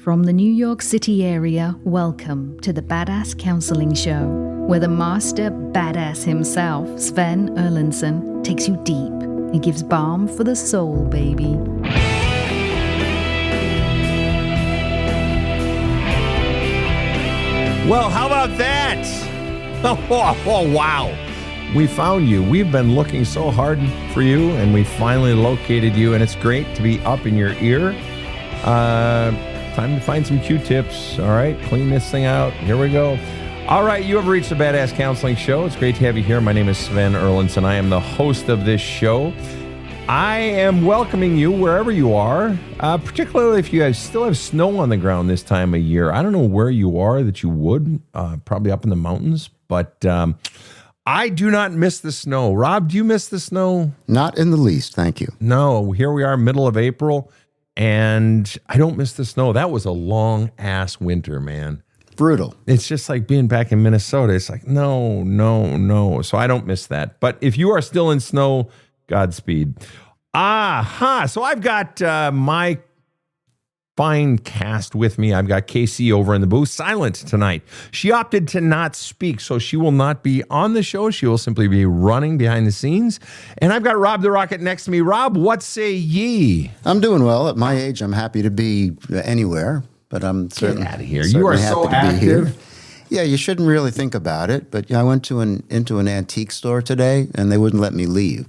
From the New York City area, welcome to the Badass Counseling Show, where the master badass himself, Sven takes you deep and gives balm for the soul, baby. Well, how about that? Oh, wow. We found you. We've been looking so hard for you, and we finally located you, and it's great to be up in your ear. Time to find some Q-tips. All right, clean this thing out. Here we go. All right, you have reached the Badass Counseling Show. It's great to have you here. My name is Sven Erlandson. I am the host of this show. I am welcoming you wherever you are, particularly if you guys still have snow on the ground this time of year. I don't know where you are that you would, probably up in the mountains, but I do not miss the snow. Rob, do you miss the snow? Not in the least, thank you. No, here we are, middle of April, and I don't miss the snow. That was a long-ass winter, man. Brutal. It's just like being back in Minnesota. It's like, no. So I don't miss that. But if you are still in snow, Godspeed. So I've got my fine cast with me. I've got Casey over in the booth, silent tonight. She opted to not speak, so she will not be on the show. She will simply be running behind the scenes. And I've got Rob the Rocket next to me. Rob, what say ye? I'm doing well. At my age, I'm happy to be anywhere, but I'm certainly Get out of here. You are so active. Yeah, you shouldn't really think about it, but I went to into an antique store today, and they wouldn't let me leave.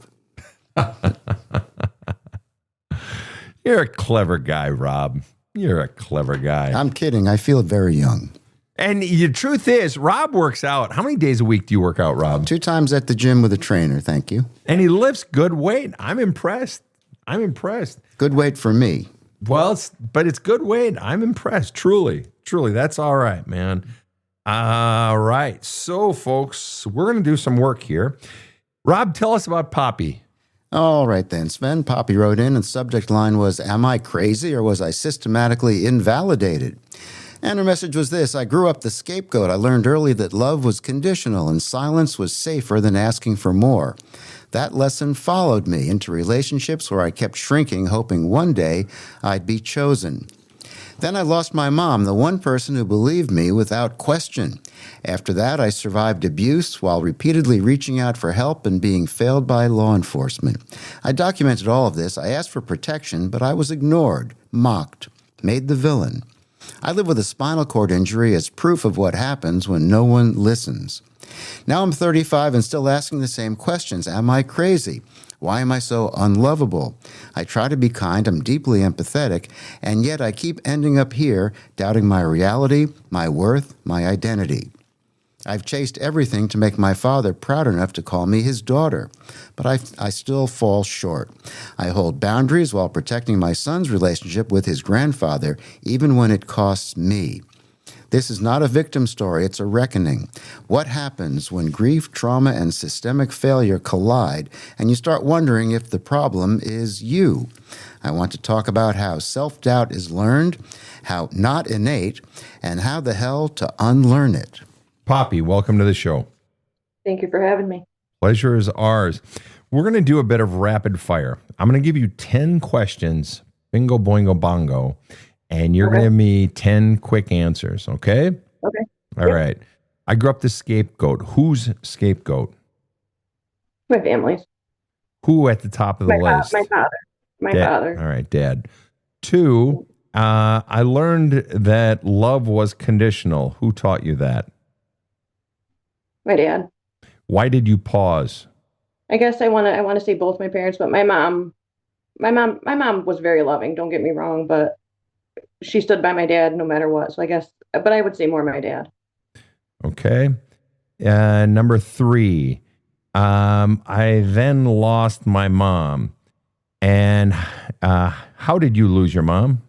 You're a clever guy, Rob. You're a clever guy. I'm kidding. I feel very young. And the truth is, Rob works out. How many days a week do you work out, Rob? 2 times at the gym with a trainer, thank you. And he lifts good weight. I'm impressed. Good weight for me. Well, but it's good weight. I'm impressed. Truly. That's all right, man. All right. So, folks, we're going to do some work here. Rob, tell us about Poppy. All right then, Sven. Poppy wrote in, and subject line was, "Am I crazy or was I systematically invalidated?" And her message was this: "I grew up the scapegoat. I learned early that love was conditional and silence was safer than asking for more. That lesson followed me into relationships where I kept shrinking, hoping one day I'd be chosen. Then I lost my mom, the one person who believed me without question. After that, I survived abuse while repeatedly reaching out for help and being failed by law enforcement. I documented all of this. I asked for protection, but I was ignored, mocked, made the villain. I live with a spinal cord injury as proof of what happens when no one listens. Now I'm 35 and still asking the same questions. Am I crazy? Why am I so unlovable? I try to be kind, I'm deeply empathetic, and yet I keep ending up here, doubting my reality, my worth, my identity. I've chased everything to make my father proud enough to call me his daughter, but I still fall short. I hold boundaries while protecting my son's relationship with his grandfather, even when it costs me. This is not a victim story, it's a reckoning. What happens when grief, trauma, and systemic failure collide, and you start wondering if the problem is you? I want to talk about how self-doubt is learned, how not innate, and how the hell to unlearn it." Poppy, welcome to the show. Thank you for having me. Pleasure is ours. We're going to do a bit of rapid fire. I'm going to give you 10 questions, bingo, boingo, bongo, and you're going to give me 10 quick answers, okay? Okay. All right. I grew up the scapegoat. Who's scapegoat? My family's. Who at the top of the list? My father. My father. All right, Dad. 2, I learned that love was conditional. Who taught you that? My dad. Why did you pause? I guess I want to say both my parents, but my mom was very loving, don't get me wrong, but she stood by my dad no matter what. So I guess, but I would say more my dad. Okay. Number 3, I then lost my mom. And how did you lose your mom?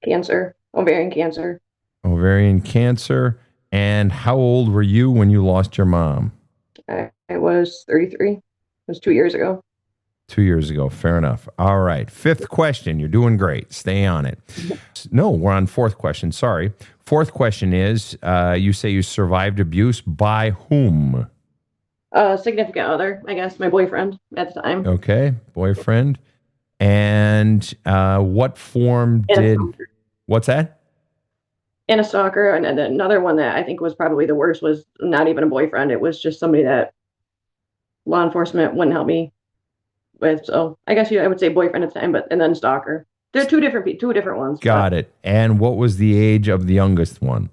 Cancer, ovarian cancer. Ovarian cancer. And how old were you when you lost your mom? I was 33. It was 2 years ago. 2 years ago. Fair enough. All right. 5th question. You're doing great. Stay on it. No, we're on 4th question. Sorry. 4th question is, you say you survived abuse by whom? Significant other, I guess, my boyfriend at the time. Okay. Boyfriend. And what form did... What's that? and a stalker. And then another one that I think was probably the worst was not even a boyfriend. It was just somebody that law enforcement wouldn't help me with. So I guess I would say boyfriend at the time, and then stalker. They're two different ones. Got it. And what was the age of the youngest one?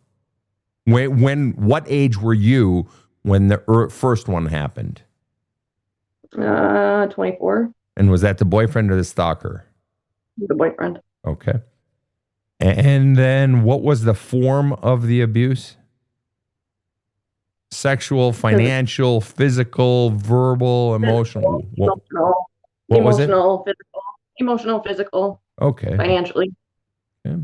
What age were you when the first one happened? 24. And was that the boyfriend or the stalker? The boyfriend. Okay. And then what was the form of the abuse? Sexual, financial, physical, verbal, emotional. What was it? Emotional, physical. Okay. Financially. Okay.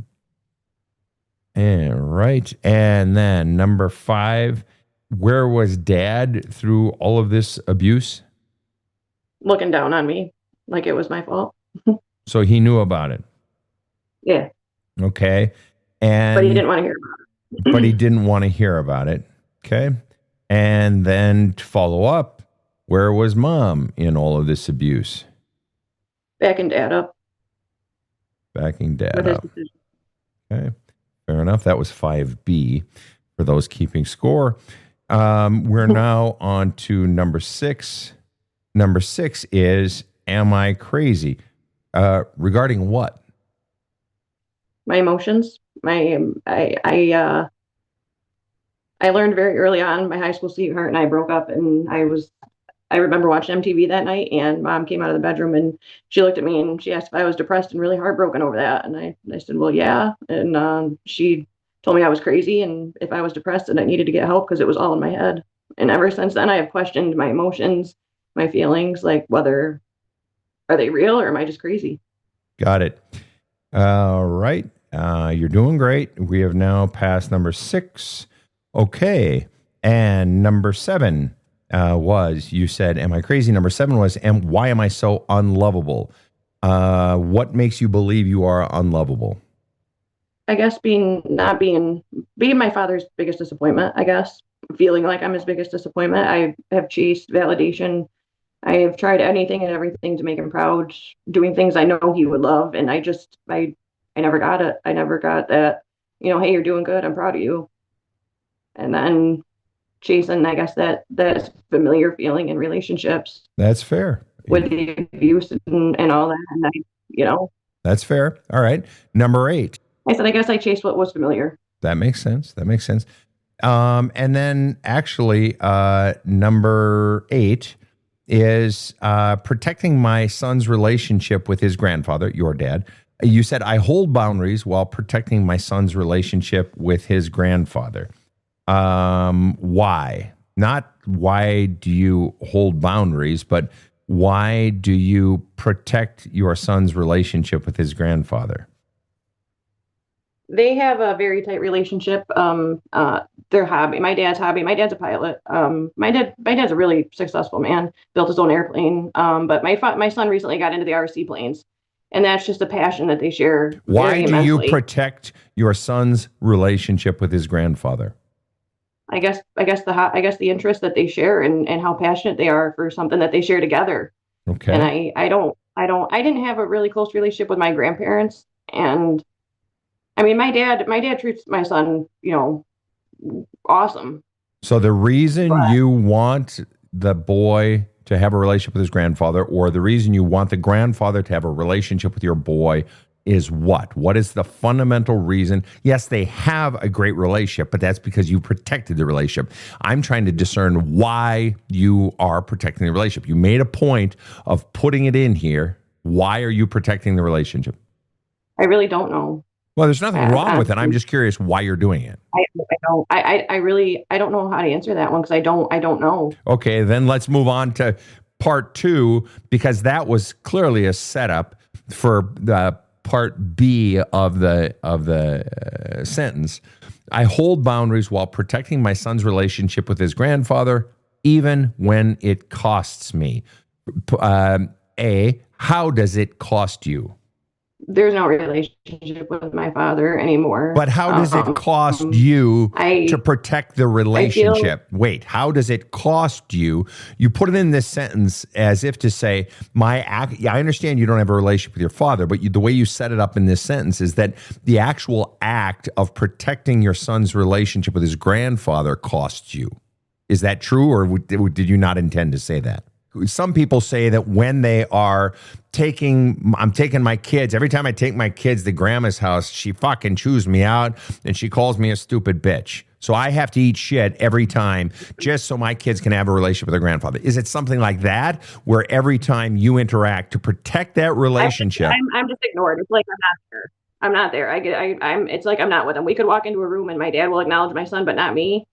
And right. And then number 5, where was Dad through all of this abuse? Looking down on me like it was my fault. So he knew about it. Yeah. Okay. And but he didn't want to hear about it. But he didn't want to hear about it. Okay. And then to follow up, where was Mom in all of this abuse? Backing Dad up. Backing Dad up. Okay. Fair enough. That was 5B for those keeping score. We're now on to number 6. Number 6 is, am I crazy? Regarding what? My emotions. I learned very early on. My high school sweetheart and I broke up, and I remember watching MTV that night, and Mom came out of the bedroom and she looked at me and she asked if I was depressed and really heartbroken over that. And I said, well, yeah. And she told me I was crazy and if I was depressed and I needed to get help because it was all in my head. And ever since then, I have questioned my emotions, my feelings, like whether are they real or am I just crazy? Got it. All right. You're doing great. We have now passed number 6. Okay. And number 7 was, you said, am I crazy? Number 7 was, why am I so unlovable? What makes you believe you are unlovable? I guess being my father's biggest disappointment, I guess. Feeling like I'm his biggest disappointment. I have chased validation. I have tried anything and everything to make him proud, doing things I know he would love. And I never got it. I never got that, hey, you're doing good. I'm proud of you. And then chasing, I guess, that familiar feeling in relationships. That's fair. With the abuse and all that. And That's fair. All right. Number 8. I said, I guess I chased what was familiar. That makes sense. And then actually, number 8 is protecting my son's relationship with his grandfather, your dad. You said, I hold boundaries while protecting my son's relationship with his grandfather. Why? Not why do you hold boundaries, but why do you protect your son's relationship with his grandfather? They have a very tight relationship. Their hobby, my dad's a pilot. My dad's a really successful man, built his own airplane. But my son recently got into the RC planes, and that's just a passion that they share. Why do you protect your son's relationship with his grandfather? I guess the interest that they share and how passionate they are for something that they share together. Okay. And I didn't have a really close relationship with my grandparents, and I mean, my dad treats my son, awesome. So the reason you want the boy to have a relationship with his grandfather, or the reason you want the grandfather to have a relationship with your boy, is what? What is the fundamental reason? Yes, they have a great relationship, but that's because you protected the relationship. I'm trying to discern why you are protecting the relationship. You made a point of putting it in here. Why are you protecting the relationship? I really don't know. Well, there's nothing wrong with it. I'm just curious why you're doing it. I don't know how to answer that one because I don't know. Okay, then let's move on to part 2, because that was clearly a setup for the part B of the sentence. I hold boundaries while protecting my son's relationship with his grandfather, even when it costs me. A, how does it cost you? there's no relationship with my father anymore. But how does it cost you to protect the relationship? Wait, how does it cost you? You put it in this sentence as if to say, I understand you don't have a relationship with your father, but the way you set it up in this sentence is that the actual act of protecting your son's relationship with his grandfather costs you. Is that true, or did you not intend to say that? Some people say that when they are I'm taking my kids, every time I take my kids to grandma's house, she fucking chews me out and she calls me a stupid bitch. So I have to eat shit every time just so my kids can have a relationship with their grandfather. Is it something like that, where every time you interact to protect that relationship? I'm just ignored. It's like I'm not there. I'm not there. It's like I'm not with them. We could walk into a room and my dad will acknowledge my son, but not me.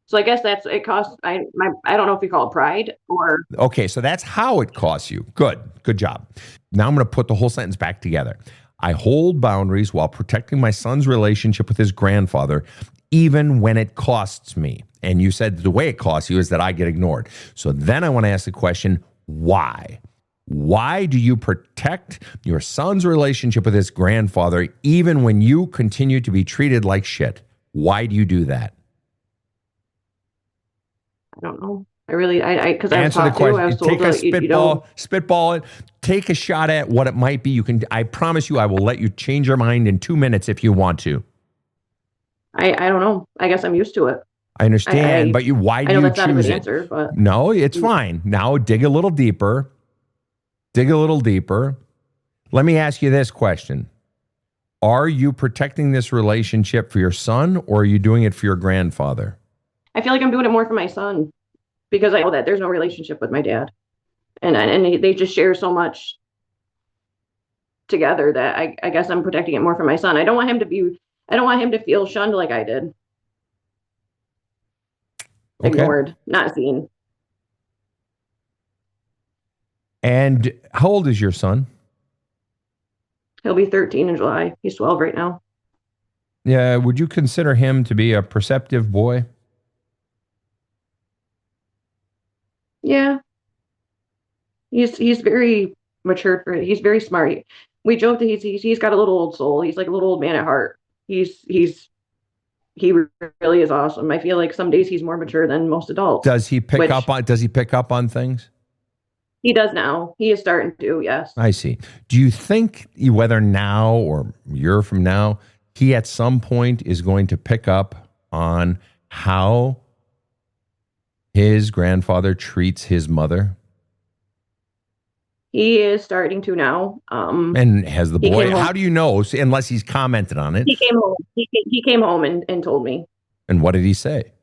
So I guess it costs, I don't know if you call it pride or. Okay, so that's how it costs you. Good job. Now I'm going to put the whole sentence back together. I hold boundaries while protecting my son's relationship with his grandfather, even when it costs me. And you said the way it costs you is that I get ignored. So then I want to ask the question, why? Why do you protect your son's relationship with his grandfather even when you continue to be treated like shit? Why do you do that? I don't know. Because I was Answer the taught to. I question. was told Take a that spitball it. Take a shot at what it might be. I promise you, I will let you change your mind in 2 minutes if you want to. I don't know. I guess I'm used to it. I understand, but why do you choose it? I know that's not a good answer, but no, it's fine. Now dig a little deeper. Let me ask you this question. Are you protecting this relationship for your son, or are you doing it for your grandfather? I feel like I'm doing it more for my son because I know that there's no relationship with my dad, and they just share so much together that I guess I'm protecting it more for my son. I don't want him to feel shunned like I did. Okay. Ignored, not seen. And how old is your son? He'll be 13 in July. He's 12 right now. Yeah, would you consider him to be a perceptive boy? Yeah. He's very mature. He's very smart. We joke that he's got a little old soul. He's like a little old man at heart. He really is awesome. I feel like some days he's more mature than most adults. Does he pick up on things? He does now. He is starting to, yes. I see. Do you think whether now or a year from now, he at some point is going to pick up on how his grandfather treats his mother? He is starting to now. And has the boy, how do you know, unless he's commented on it? He came home. He came home and told me. And what did he say?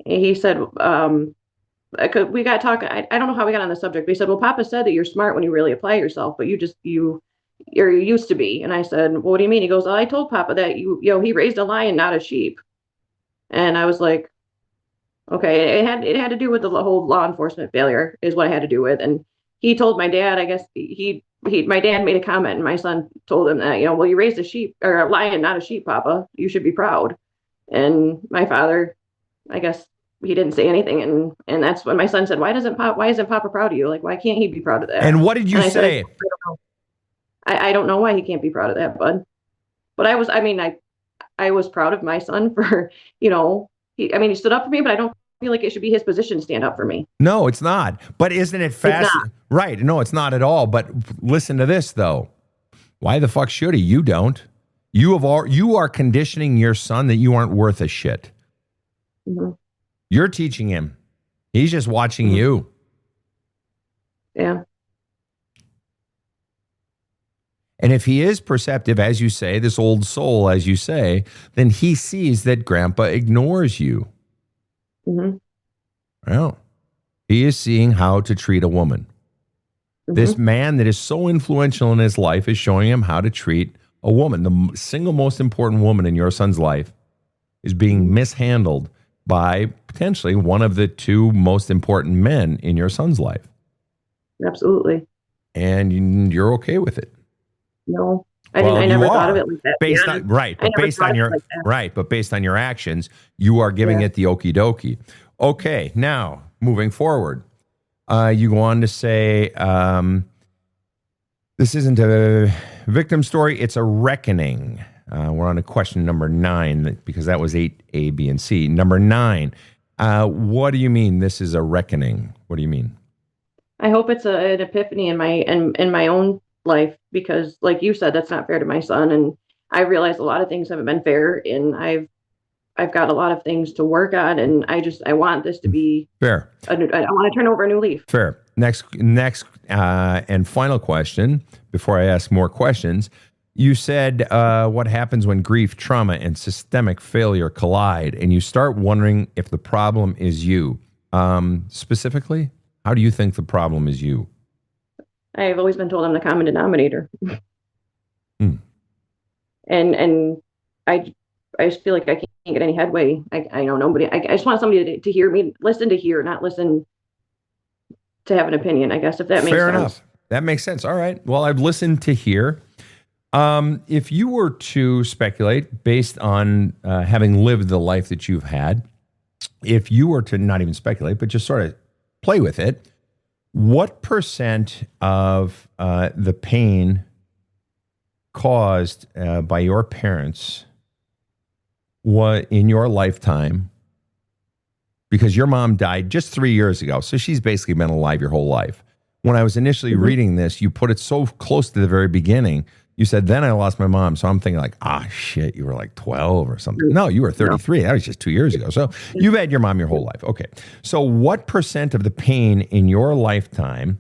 He said, we got talking. I don't know how we got on the subject, but he said, well, Papa said that you're smart when you really apply yourself, but you used to be. And I said, well, what do you mean? He goes, well, I told Papa that he raised a lion, not a sheep. And I was like, okay, it had to do with the whole law enforcement failure is what it had to do with. And he told my dad, I guess my dad made a comment and my son told him that, well, you raised a sheep or a lion, not a sheep, Papa. You should be proud. And my father, I guess he didn't say anything. And that's when my son said, why isn't Papa proud of you? Like, why can't he be proud of that? And what did you say? I don't know why he can't be proud of that, bud. But I was proud of my son for, he stood up for me, but I don't feel like it should be his position to stand up for me. No, it's not. But isn't it fascinating? Right. No, it's not at all. But listen to this, though. Why the fuck should he? You don't. You are conditioning your son that you aren't worth a shit. Mm-hmm. You're teaching him. He's just watching you. Yeah. And if he is perceptive, as you say, this old soul, as you say, then he sees that Grandpa ignores you. Mm-hmm. Well, he is seeing how to treat a woman. Mm-hmm. This man that is so influential in his life is showing him how to treat a woman. The single most important woman in your son's life is being mishandled by potentially one of the two most important men in your son's life. Absolutely. And you're okay with it. No, I never thought of it like that. But based on your actions, you are giving it the okie dokie. Okay, now moving forward, you go on to say, This isn't a victim story. It's a reckoning. We're on to question number 9 because that was 8A, B, and C. Number 9. What do you mean this is a reckoning? What do you mean? I hope it's an epiphany in my own life, because like you said, that's not fair to my son. And I realize a lot of things haven't been fair, and I've got a lot of things to work on, and I want this to be fair. I want to turn over a new leaf. Fair. Next, and final question before I ask more questions. You said what happens when grief, trauma, and systemic failure collide, and you start wondering if the problem is you. Specifically, how do you think the problem is you? I've always been told I'm the common denominator. And I just feel like I can't get any headway. I know nobody. I just want somebody to hear me, listen to hear, not listen to have an opinion, I guess, if that makes sense. Fair enough. That makes sense. All right. Well, I've listened to hear. If you were to speculate based on having lived the life that you've had, if you were to not even speculate, but just sort of play with it, what percent of the pain caused by your parents in your lifetime, because your mom died just 3 years ago, so she's basically been alive your whole life. When I was initially reading this, you put it so close to the very beginning. You said, then I lost my mom. So I'm thinking like, shit, you were like 12 or something. No, you were 33. That was just 2 years ago. So you've had your mom your whole life. Okay. So what percent of the pain in your lifetime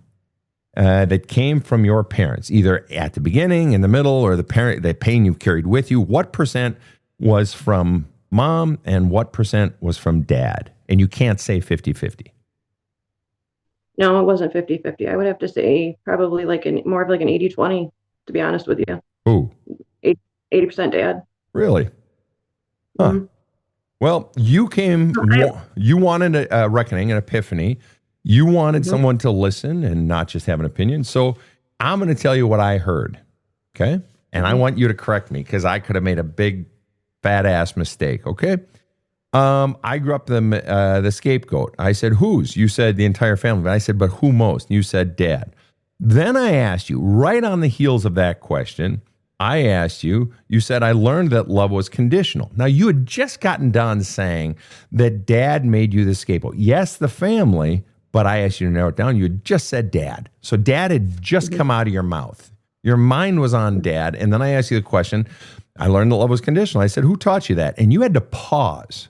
that came from your parents, either at the beginning, in the middle, or the pain you've carried with you, what percent was from mom and what percent was from dad? And you can't say 50-50. No, it wasn't 50-50. I would have to say probably more of like an 80-20, to be honest with you. Ooh. 80% dad. Really? Huh. Mm-hmm. Well, you wanted a reckoning, an epiphany. You wanted someone to listen and not just have an opinion. So I'm going to tell you what I heard, okay? And I want you to correct me because I could have made a big, fat-ass mistake, okay? I grew up the scapegoat. I said, whose? You said the entire family. I said, but who most? You said dad. Then I asked you, right on the heels of that question, I asked you, you said, I learned that love was conditional. Now, you had just gotten done saying that dad made you the scapegoat. Yes, the family, but I asked you to narrow it down. You had just said dad. So dad had just come out of your mouth. Your mind was on dad. And then I asked you the question, I learned that love was conditional. I said, who taught you that? And you had to pause.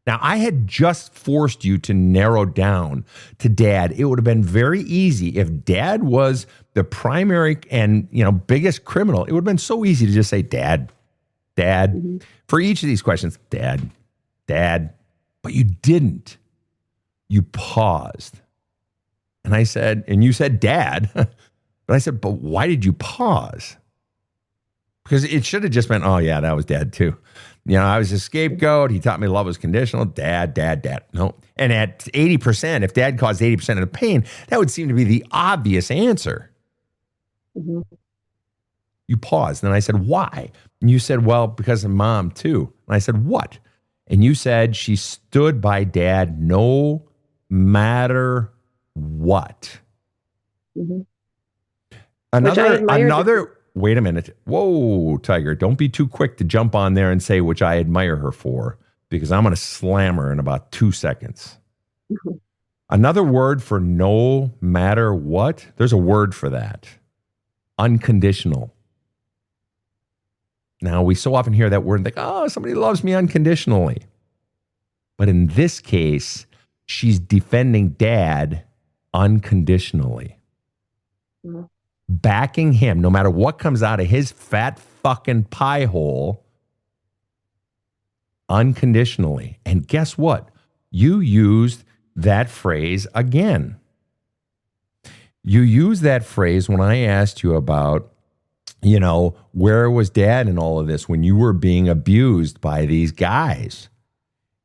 Now, I had just forced you to narrow down to dad. It would have been very easy if dad was the primary and, biggest criminal. It would have been so easy to just say dad. For each of these questions, dad. But you didn't. You paused. And I said, and you said dad. But I said, but why did you pause? Because it should have just been, oh yeah, that was dad too. I was a scapegoat. He taught me love was conditional. Dad. No. And at 80%, if dad caused 80% of the pain, that would seem to be the obvious answer. Mm-hmm. You paused. And I said, why? And you said, well, because of mom too. And I said, what? And you said she stood by dad no matter what. Mm-hmm. Another. Wait a minute. Whoa, Tiger, don't be too quick to jump on there and say, which I admire her for, because I'm going to slam her in about 2 seconds. Mm-hmm. Another word for no matter what, there's a word for that. Unconditional. Now, we so often hear that word and think, oh, somebody loves me unconditionally. But in this case, she's defending dad unconditionally. Mm-hmm. Backing him, no matter what comes out of his fat fucking pie hole, unconditionally. And guess what? You used that phrase again. You used that phrase when I asked you about, where was dad in all of this when you were being abused by these guys?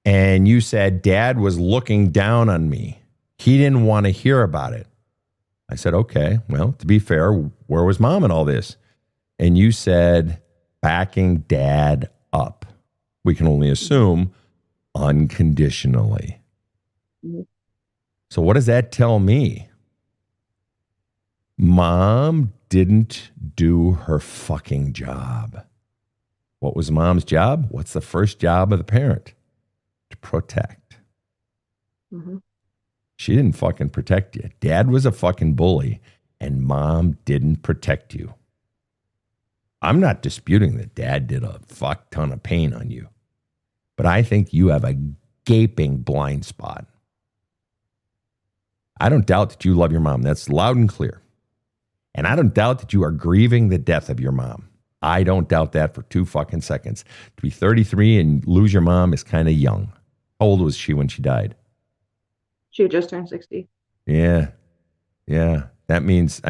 And you said dad was looking down on me. He didn't want to hear about it. I said, okay, well, to be fair, where was mom in all this? And you said, backing dad up. We can only assume unconditionally. Mm-hmm. So what does that tell me? Mom didn't do her fucking job. What was mom's job? What's the first job of the parent? To protect. Mm-hmm. She didn't fucking protect you. Dad was a fucking bully, and mom didn't protect you. I'm not disputing that dad did a fuck ton of pain on you, but I think you have a gaping blind spot. I don't doubt that you love your mom. That's loud and clear. And I don't doubt that you are grieving the death of your mom. I don't doubt that for 2 fucking seconds. To be 33 and lose your mom is kind of young. How old was she when she died? She had just turned 60. Yeah. That means,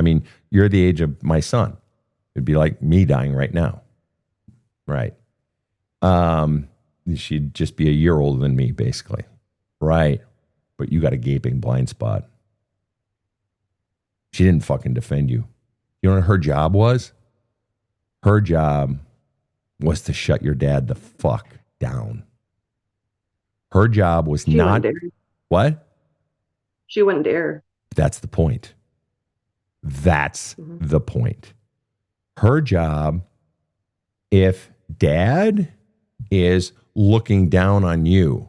you're the age of my son. It'd be like me dying right now. Right. She'd just be a year older than me, basically. Right. But you got a gaping blind spot. She didn't fucking defend you. You know what her job was? Her job was to shut your dad the fuck down. Her job was not... What? She wouldn't dare. That's the point. That's the point. Her job, if dad is looking down on you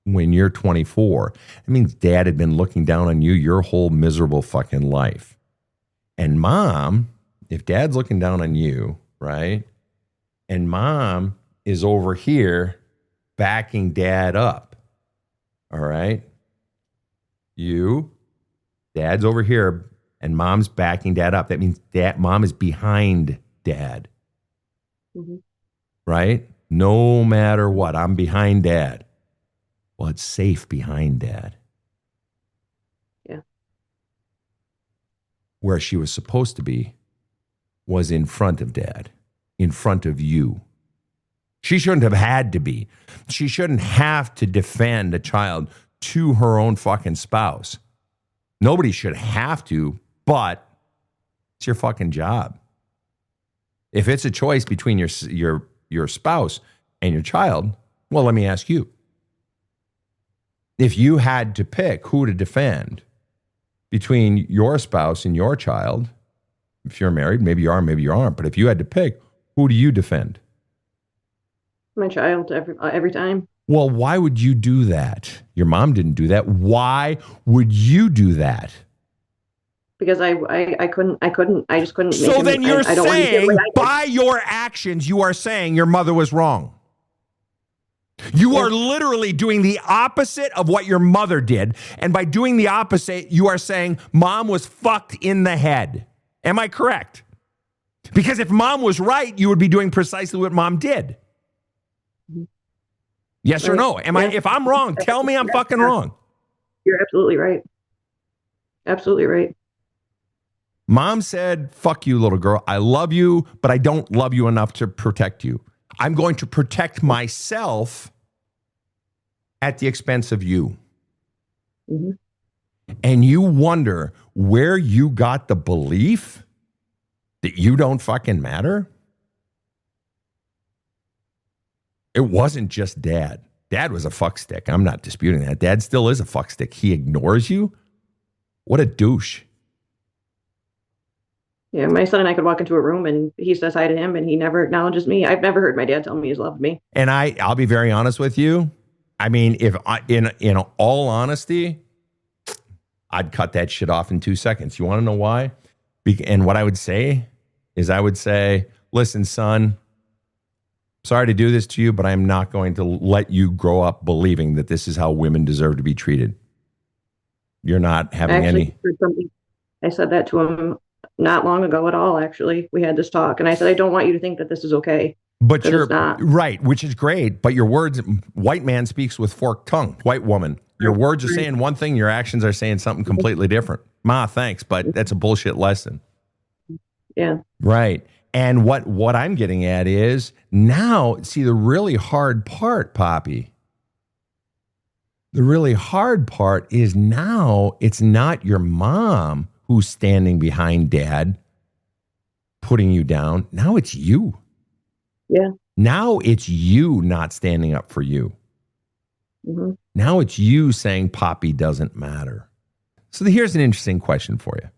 when you're 24, it means dad had been looking down on you your whole miserable fucking life. And mom, if dad's looking down on you, right? And mom is over here backing dad up. All right? Dad's over here and mom's backing dad up. That means mom is behind dad. Mm-hmm. Right? No matter what, I'm behind dad. Well, it's safe behind dad. Yeah. Where she was supposed to be was in front of dad, in front of you. She shouldn't have had to be. She shouldn't have to defend a child to her own fucking spouse. Nobody should have to, but it's your fucking job. If it's a choice between your spouse and your child, well, let me ask you. If you had to pick who to defend between your spouse and your child, if you're married, maybe you are, maybe you aren't, but if you had to pick, who do you defend? My child every time. Well, why would you do that? Your mom didn't do that. Why would you do that? Because I just couldn't. So then you're saying by your actions, you are saying your mother was wrong. You are literally doing the opposite of what your mother did. And by doing the opposite, you are saying mom was fucked in the head. Am I correct? Because if mom was right, you would be doing precisely what mom did. Yes or no? If I'm wrong, tell me I'm fucking wrong. You're absolutely right. Absolutely right. Mom said, fuck you, little girl. I love you, but I don't love you enough to protect you. I'm going to protect myself at the expense of you. Mm-hmm. And you wonder where you got the belief that you don't fucking matter? It wasn't just dad. Dad was a fuckstick. I'm not disputing that. Dad still is a fuckstick. He ignores you? What a douche. Yeah, my son and I could walk into a room and he says hi to him and he never acknowledges me. I've never heard my dad tell me he's loved me. And I'll be very honest with you. I mean, if in all honesty, I'd cut that shit off in 2 seconds. You want to know why? And what I would say is listen, son, sorry to do this to you, but I'm not going to let you grow up believing that this is how women deserve to be treated. You're not having any. I said that to him not long ago at all, actually. We had this talk, and I said, I don't want you to think that this is okay. But you're not. Right, which is great. But your words, white man speaks with forked tongue, white woman. Your words are saying one thing, your actions are saying something completely different. Ma, thanks, but that's a bullshit lesson. Yeah. Right. And what I'm getting at is now, see, the really hard part, Poppy, the really hard part is now it's not your mom who's standing behind dad, putting you down. Now it's you. Yeah. Now it's you not standing up for you. Mm-hmm. Now it's you saying Poppy doesn't matter. So here's an interesting question for you.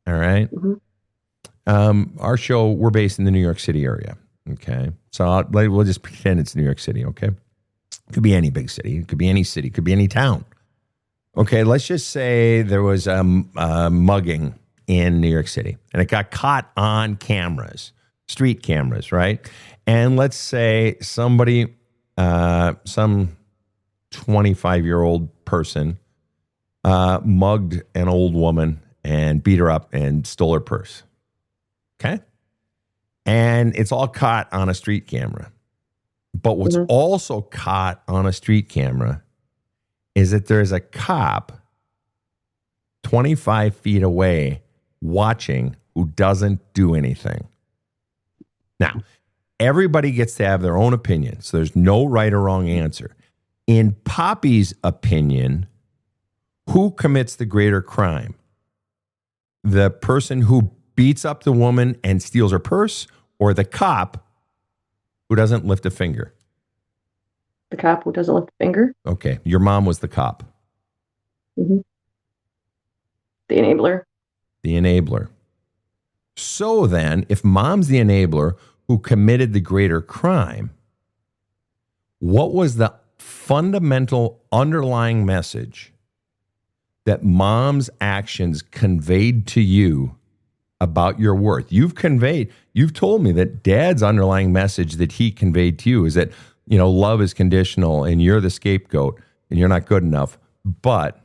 All right. Mm-hmm. Our show, we're based in the New York City area. Okay. So we'll just pretend it's New York City. Okay. It could be any big city. It could be any city. It could be any town. Okay. Let's just say there was a mugging in New York City and it got caught on cameras, street cameras, right? And let's say somebody, some 25-year-old person mugged an old woman and beat her up and stole her purse. Okay? And it's all caught on a street camera. But what's also caught on a street camera is that there's a cop 25 feet away watching who doesn't do anything. Now, everybody gets to have their own opinion, so there's no right or wrong answer. In Poppy's opinion, who commits the greater crime? The person who beats up the woman and steals her purse, or the cop who doesn't lift a finger? The cop who doesn't lift a finger. Okay, your mom was the cop. Mm-hmm. The enabler. The enabler. So then, if mom's the enabler who committed the greater crime, what was the fundamental underlying message that mom's actions conveyed to you about your worth? You've told me that dad's underlying message that he conveyed to you is that, love is conditional and you're the scapegoat and you're not good enough. But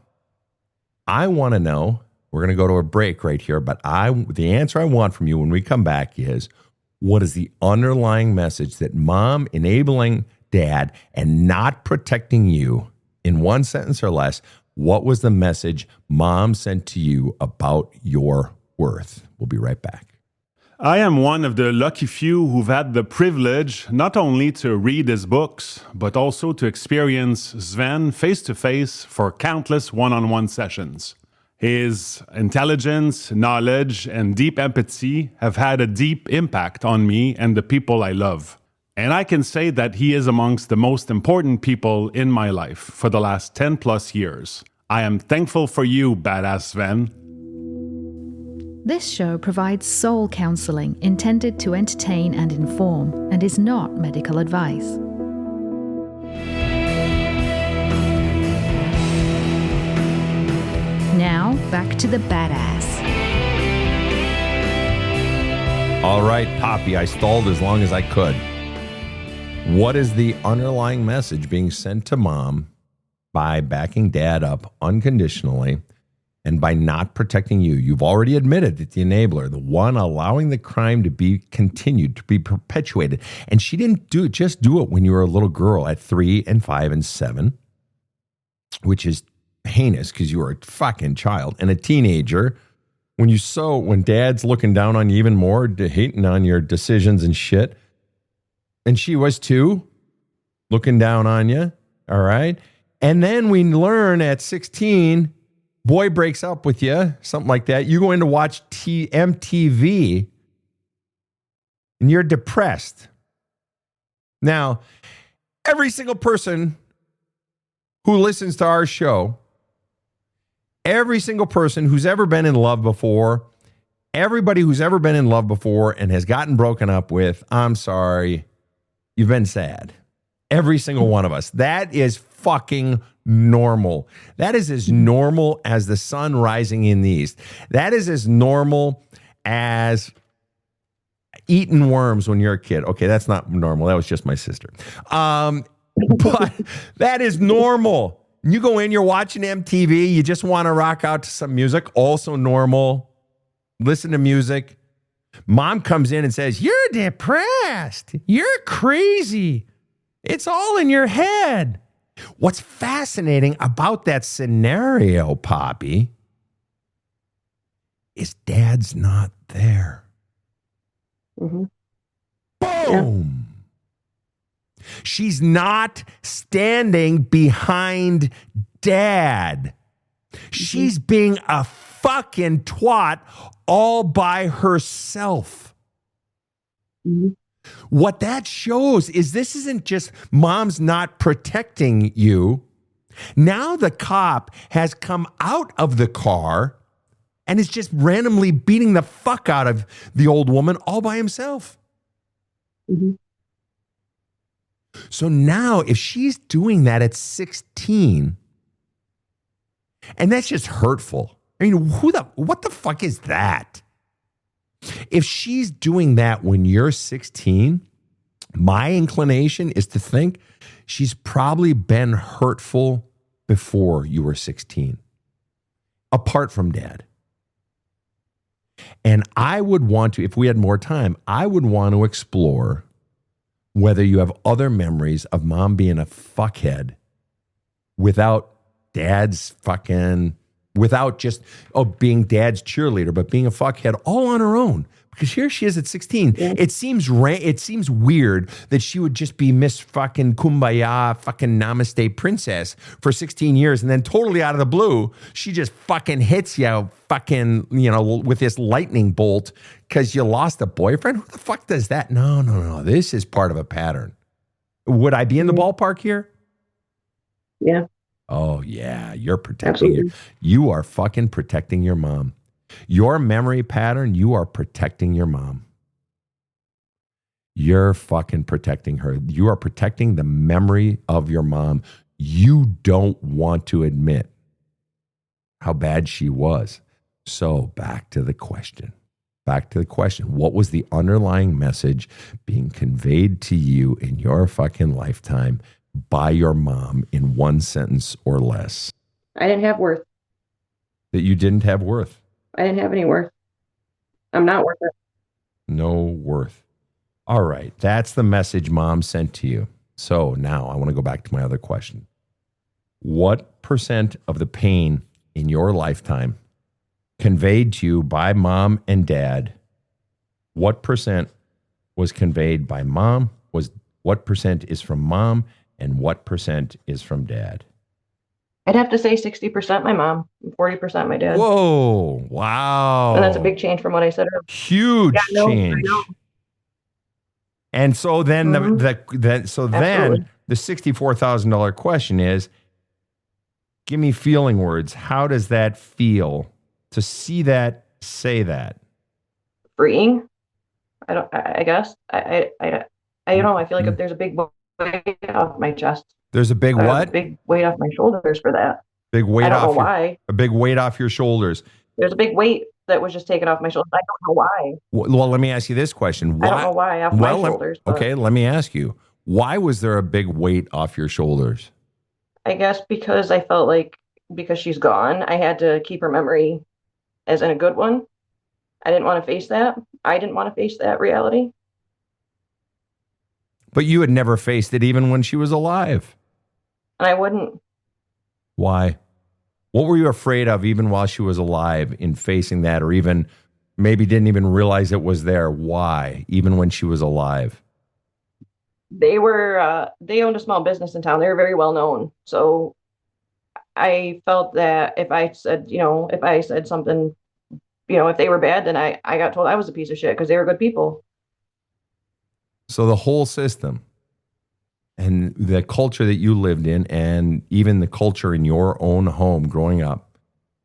I want to know, we're going to go to a break right here, but the answer I want from you when we come back is, what is the underlying message that mom enabling dad and not protecting you in one sentence or less? What was the message mom sent to you about your worth? We'll be right back. I am one of the lucky few who've had the privilege not only to read his books, but also to experience Sven face-to-face for countless one-on-one sessions. His intelligence, knowledge, and deep empathy have had a deep impact on me and the people I love. And I can say that he is amongst the most important people in my life for the last 10 plus years. I am thankful for you, badass Sven. This show provides soul counseling intended to entertain and inform and is not medical advice. Now, back to the badass. All right, Poppy, I stalled as long as I could. What is the underlying message being sent to mom by backing dad up unconditionally and by not protecting you? You've already admitted that the enabler, the one allowing the crime to be continued, to be perpetuated, and she didn't do it when you were a little girl at 3 and 5 and 7, which is heinous because you were a fucking child, and a teenager when dad's looking down on you even more, hating on your decisions and shit. And she was too, looking down on you. All right. And then we learn at 16, boy breaks up with you, something like that. You go in to watch MTV and you're depressed. Now, every single person who listens to our show, every single person who's ever been in love before, everybody who's ever been in love before and has gotten broken up with, I'm sorry, you've been sad. Every single one of us. That is fucking normal. That is as normal as the sun rising in the east. That is as normal as eating worms when you're a kid. Okay, that's not normal. That was just my sister. But that is normal. You go in, you're watching MTV, you just want to rock out to some music, also normal. Listen to music. Mom comes in and says, "You're depressed. You're crazy. It's all in your head." What's fascinating about that scenario, Poppy, is dad's not there. Mm-hmm. Boom. Yeah. She's not standing behind dad. She's being a fucking twat all by herself. Mm-hmm. What that shows is this isn't just mom's not protecting you. Now the cop has come out of the car and is just randomly beating the fuck out of the old woman all by himself. Mm-hmm. So now if she's doing that at 16, and that's just hurtful. I mean, what the fuck is that? If she's doing that when you're 16, my inclination is to think she's probably been hurtful before you were 16, apart from dad. And I would want to, if we had more time, I would want to explore whether you have other memories of mom being a fuckhead without dad's fucking, without just being dad's cheerleader, but being a fuckhead all on her own. Because here she is at 16. Yeah. It seems weird that she would just be Miss fucking Kumbaya fucking Namaste princess for 16 years, and then totally out of the blue, she just fucking hits you fucking, with this lightning bolt because you lost a boyfriend. Who the fuck does that? No. This is part of a pattern. Would I be in the ballpark here? Yeah. Oh yeah, you're protecting you are fucking protecting your mom. Your memory pattern, you are protecting your mom. You're fucking protecting her. You are protecting the memory of your mom. You don't want to admit how bad she was. So back to the question. What was the underlying message being conveyed to you in your fucking lifetime by your mom in one sentence or less? I didn't have worth. That you didn't have worth. I didn't have any worth. I'm not worth it. No worth. All right. That's the message mom sent to you. So now I want to go back to my other question. What percent of the pain in your lifetime conveyed to you by mom and dad? What percent was conveyed by mom? What percent is from mom? And what percent is from dad? I'd have to say 60% my mom, 40% my dad. Whoa. Wow. And that's a big change from what I said earlier. Huge change. I know. And so then then Absolutely. the $64,000 question is, give me feeling words. How does that feel to see that, say that? Freeing. I guess. I don't know. I feel like there's a big weight off my chest. There's a big what? A big weight off my shoulders for that. Big weight I don't off know why. A big weight off your shoulders. There's a big weight that was just taken off my shoulders. I don't know why. Well, let me ask you this question. Why? I don't know why off my shoulders. Okay, let me ask you. Why was there a big weight off your shoulders? I guess because I felt like because she's gone, I had to keep her memory as in a good one. I didn't want to face that. I didn't want to face that reality. But you had never faced it even when she was alive. And I wouldn't. Why? What were you afraid of even while she was alive in facing that, or even maybe didn't even realize it was there? Why? Even when she was alive? They owned a small business in town. They were very well known. So I felt that if I said something, if they were bad, then I got told I was a piece of shit because they were good people. So the whole system and the culture that you lived in, and even the culture in your own home growing up,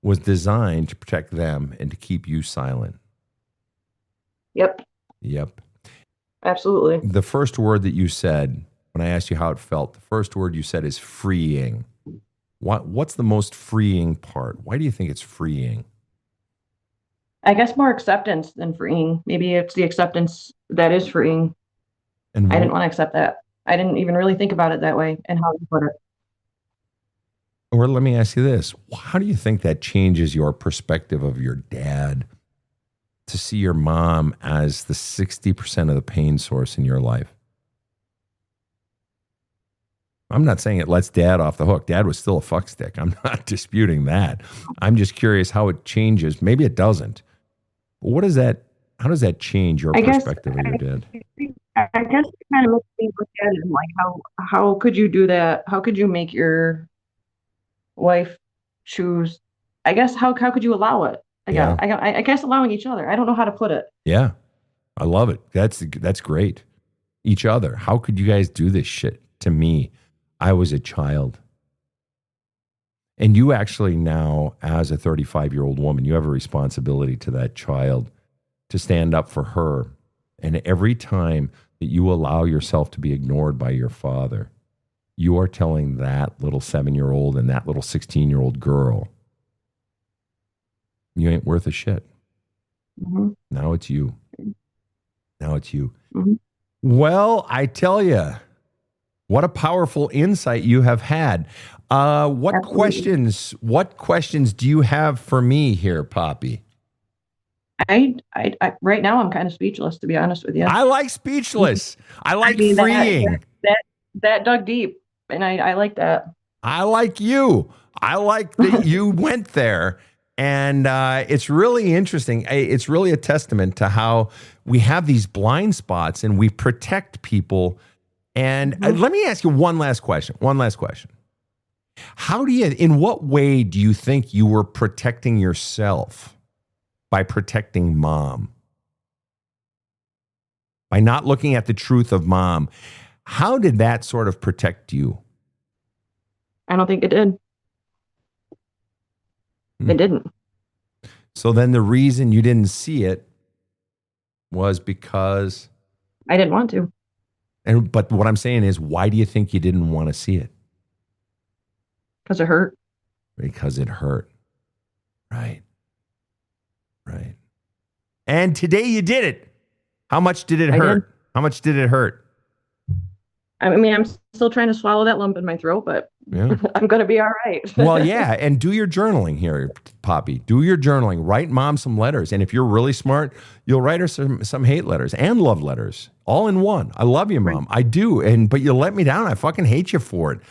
was designed to protect them and to keep you silent. Yep. Absolutely. The first word that you said, when I asked you how it felt, the first word you said is freeing. What's the most freeing part? Why do you think it's freeing? I guess more acceptance than freeing. Maybe it's the acceptance that is freeing. And I didn't want to accept that. I didn't even really think about it that way and how you put it. Or let me ask you this. How do you think that changes your perspective of your dad to see your mom as the 60% of the pain source in your life? I'm not saying it lets dad off the hook. Dad was still a fuckstick. I'm not disputing that. I'm just curious how it changes. Maybe it doesn't. But how does that change your perspective of your dad? I guess it kind of makes me look at it like how could you do that? How could you make your wife choose? I guess how could you allow it? I guess allowing each other. I don't know how to put it. Yeah, I love it. That's great. Each other. How could you guys do this shit to me? I was a child. And you actually now, as a 35-year-old woman, you have a responsibility to that child to stand up for her. And every time that you allow yourself to be ignored by your father, you are telling that little 7-year-old and that little 16-year-old girl, you ain't worth a shit. Mm-hmm. Now it's you. Now it's you. Mm-hmm. Well, I tell you, what a powerful insight you have had. What questions do you have for me here, Poppy? I right now I'm kind of speechless, to be honest with you. I like speechless. I like mean, freeing. That dug deep, and I like that. I like you. I like that you went there. And it's really interesting. It's really a testament to how we have these blind spots and we protect people. And let me ask you one last question. In what way do you think you were protecting yourself by protecting mom? By not looking at the truth of mom. How did that sort of protect you? I don't think it did. It didn't. So then the reason you didn't see it was because I didn't want to. But what I'm saying is, why do you think you didn't want to see it? Because it hurt. Because it hurt. Right. And today you did it. How much did it hurt? How much did it hurt? I mean, I'm still trying to swallow that lump in my throat, but yeah. I'm going to be all right. Well, yeah. And do your journaling here, Poppy. Do your journaling. Write mom some letters. And if you're really smart, you'll write her some hate letters and love letters all in one. I love you, Mom. Right. I do. But you let me down. I fucking hate you for it.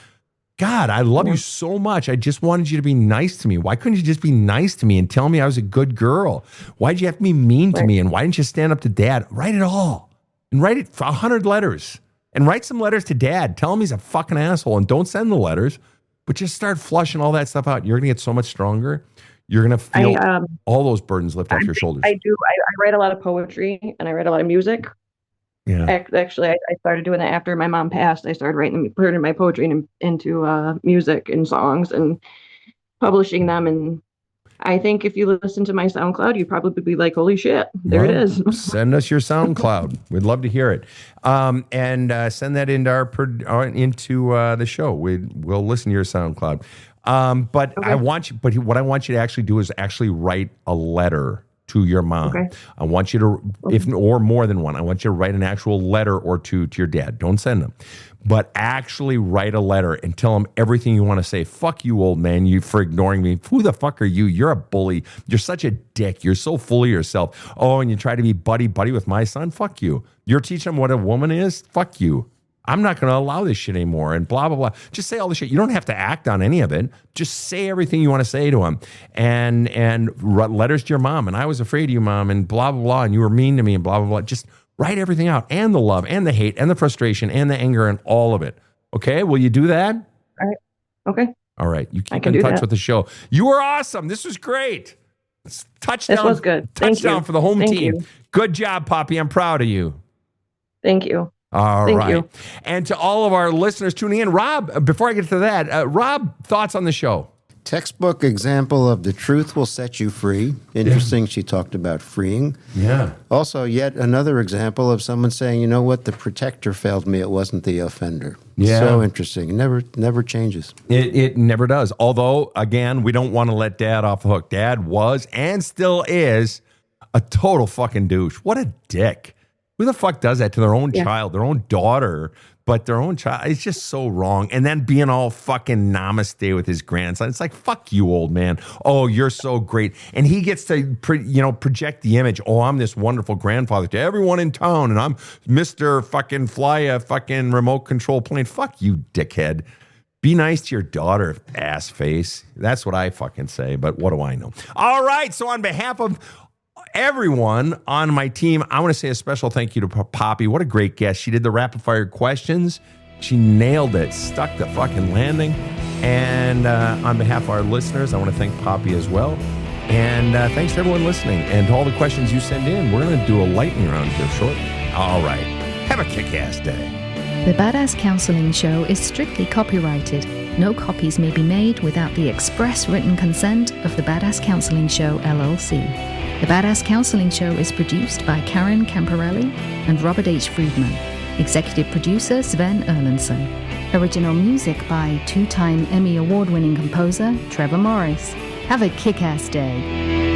God, I love you so much. I just wanted you to be nice to me. Why couldn't you just be nice to me and tell me I was a good girl? Why'd you have to be mean to me? And why didn't you stand up to Dad? Write it all. And write it 100 letters. And write some letters to Dad. Tell him he's a fucking asshole. And don't send the letters, but just start flushing all that stuff out. You're going to get so much stronger. You're going to feel all those burdens lift off your shoulders. I do. I write a lot of poetry and I write a lot of music. Yeah. Actually, I started doing that after my mom passed. I started putting my poetry into music and songs and publishing them. And I think if you listen to my SoundCloud, you'd probably be like, holy shit, there it is. Send us your SoundCloud. We'd love to hear it. And send that into the show. We'll listen to your SoundCloud. But okay. What I want you to actually do is actually write a letter to your mom. Okay. I want you to, or more than one, I want you to write an actual letter or two to your dad. Don't send them. But actually write a letter and tell him everything you want to say. Fuck you, old man, you for ignoring me. Who the fuck are you? You're a bully. You're such a dick. You're so full of yourself. Oh, and you try to be buddy with my son? Fuck you. You're teaching him what a woman is? Fuck you. I'm not going to allow this shit anymore and blah, blah, blah. Just say all the shit. You don't have to act on any of it. Just say everything you want to say to him and letters to your mom. And I was afraid of you, Mom, and blah, blah, blah. And you were mean to me and blah, blah, blah. Just write everything out, and the love and the hate and the frustration and the anger and all of it. Okay? Will you do that? All right. Okay. All right. You keep in touch with the show. You were awesome. This was great. Touchdown. This was good. Touchdown for the home team. Good job, Poppy. I'm proud of you. Thank you. All right. You. And to all of our listeners tuning in, Rob, before I get to that, Rob, thoughts on the show? Textbook example of the truth will set you free. Interesting. She talked about freeing. Yeah. Also, yet another example of someone saying, you know what, the protector failed me. It wasn't the offender. Yeah. So interesting. It never changes. It never does. Although, again, we don't want to let Dad off the hook. Dad was and still is a total fucking douche. What a dick. Who the fuck does that to their own child, their own daughter, but their own child? It's just so wrong. And then being all fucking namaste with his grandson. It's like, fuck you, old man. Oh, you're so great. And he gets to project the image. Oh, I'm this wonderful grandfather to everyone in town. And I'm Mr. fucking fly a fucking remote control plane. Fuck you, dickhead. Be nice to your daughter, ass face. That's what I fucking say. But what do I know? All right. So on behalf of everyone on my team, I want to say a special thank you to Poppy. What a great guest. She did the rapid fire questions. She nailed it, stuck the fucking landing. And on behalf of our listeners, I want to thank Poppy as well. And thanks to everyone listening. And to all the questions you send in, we're going to do a lightning round here shortly. All right. Have a kick-ass day. The Badass Counseling Show is strictly copyrighted. No copies may be made without the express written consent of the Badass Counseling Show, LLC. The Badass Counseling Show is produced by Karen Camparelli and Robert H. Friedman. Executive producer Sven Erlandson. Original music by two-time Emmy Award-winning composer Trevor Morris. Have a kick-ass day.